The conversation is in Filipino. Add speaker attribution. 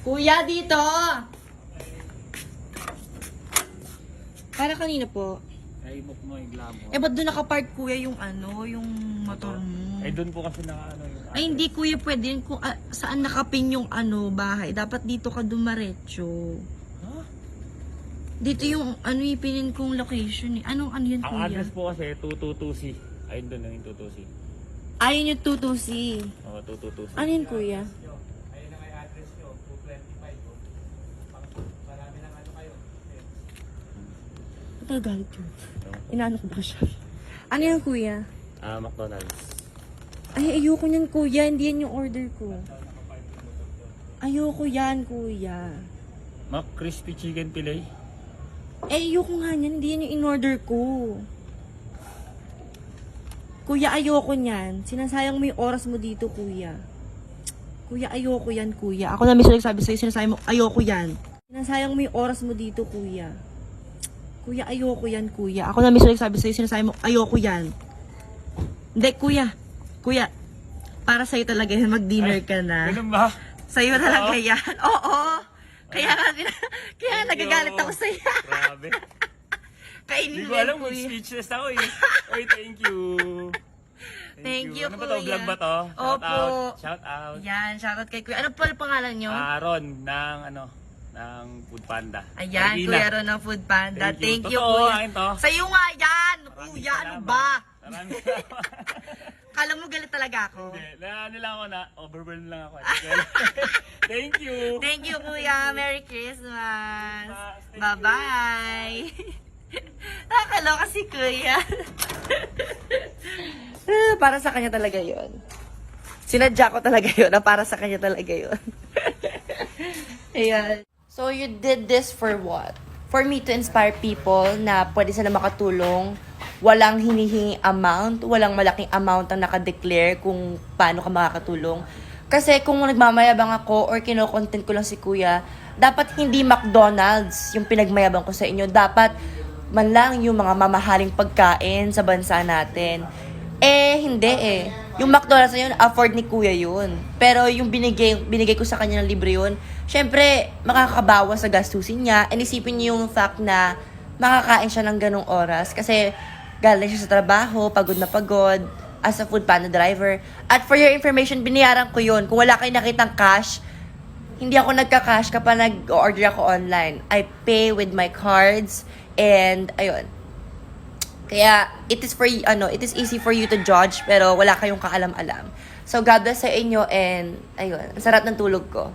Speaker 1: Kuya, dito! Para kanina po.
Speaker 2: Ay, book mo yung glamour.
Speaker 1: Eh, ba't doon nakapark, kuya, yung yung motor mo?
Speaker 2: Ay, doon po kasi naka yung...
Speaker 1: Ay, hindi, kuya, pwede yun kung saan nakapin yung bahay. Dapat dito ka dumaretso.
Speaker 2: Huh?
Speaker 1: Dito yung ipinin kong location eh. Ano yun,
Speaker 2: Ang
Speaker 1: kuya?
Speaker 2: address po kasi 222C. Ayun doon yung 222C.
Speaker 1: Ayun yung 222C.
Speaker 2: Oo, 222C.
Speaker 1: Ano yun, kuya?
Speaker 2: Ayun ang address nyo, 225. Marami ng kayo.
Speaker 1: Nagagalit yun. Inaano ko ba siya? Ano yan, kuya?
Speaker 2: McDonald's.
Speaker 1: Ay, ayoko niyan, kuya. Hindi yan yung order ko. Ayoko yan, kuya.
Speaker 2: Crispy chicken fillet.
Speaker 1: Eh, ayoko nga niyan. Hindi yan yung in-order ko. Kuya, ayoko niyan. Sinasayang mo yung oras mo dito, kuya. Kuya, ayoko yan, kuya. Ako na mismo nagsabi sa'yo, sinasayang mo, ayoko yan. Sinasayang mo yung oras mo dito, kuya. Kuya, ayoko yan, kuya. Ako na mismo nagsabi sa'yo, sinasayang mo, ayoko yan. Hindi, kuya. Kuya, para sa'yo talaga yan, mag-dinner ka na.
Speaker 2: Ganun ba?
Speaker 1: Sa'yo talaga yan. Oo. Kaya nga nagagalit ako sa'yo.
Speaker 2: Grabe.
Speaker 1: Kainin
Speaker 2: Hindi
Speaker 1: mo
Speaker 2: ko
Speaker 1: yan,
Speaker 2: alam,
Speaker 1: kuya.
Speaker 2: speechless ako eh. Oy, thank you.
Speaker 1: Thank you,
Speaker 2: Ano ba to?
Speaker 1: kuya.
Speaker 2: Vlog ba to? Shout
Speaker 1: Opo.
Speaker 2: out. Shout out.
Speaker 1: Yan, shoutout kay kuya. Ano pa pangalan nyo?
Speaker 2: Ron ng Food Panda.
Speaker 1: Ayan,
Speaker 2: Marikina.
Speaker 1: Kuya Ron ng Food Panda. Thank you,
Speaker 2: Totoo,
Speaker 1: kuya.
Speaker 2: akin to.
Speaker 1: Sa'yo nga yan,
Speaker 2: Maraming
Speaker 1: kuya. Ano
Speaker 2: salamat.
Speaker 1: ba?
Speaker 2: Maraming salamat.
Speaker 1: Kala mo galit talaga ako.
Speaker 2: Hindi, ano lang ako overwhelmed lang ako. Thank you.
Speaker 1: Thank you, kuya. Merry Christmas. Bye-bye. Nakakaloka si kuya. Para sa kanya talaga yon. Sinadya ko talaga yun na para sa kanya talaga yun. Ayan. So you did this for what? For me to inspire people na pwede sila makatulong. Walang hinihingi amount, walang malaking amount ang nakadeclare kung paano ka makakatulong. Kasi kung nagmamayabang ako or kino-content ko lang si kuya, dapat hindi McDonald's yung pinagmayabang ko sa inyo. Dapat man lang yung mga mamahaling pagkain sa bansa natin. Eh, hindi eh. Yung McDonald's na yun, afford ni kuya yun. Pero yung binigay ko sa kanya ng libre yun, syempre, makakabawas sa gastusin niya. And isipin niyo yung fact na makakain siya ng ganong oras. Kasi galing siya sa trabaho, pagod na pagod, as a food panda driver. At for your information, binayaran ko yun. Kung wala kayo nakitang cash, hindi ako nagka-cash kapag nag-order ako online. I pay with my cards, and ayun. Kaya, it is easy for you to judge, pero wala kayong kaalam-alam. So, God bless sa inyo, and ayun, ang sarap ng tulog ko.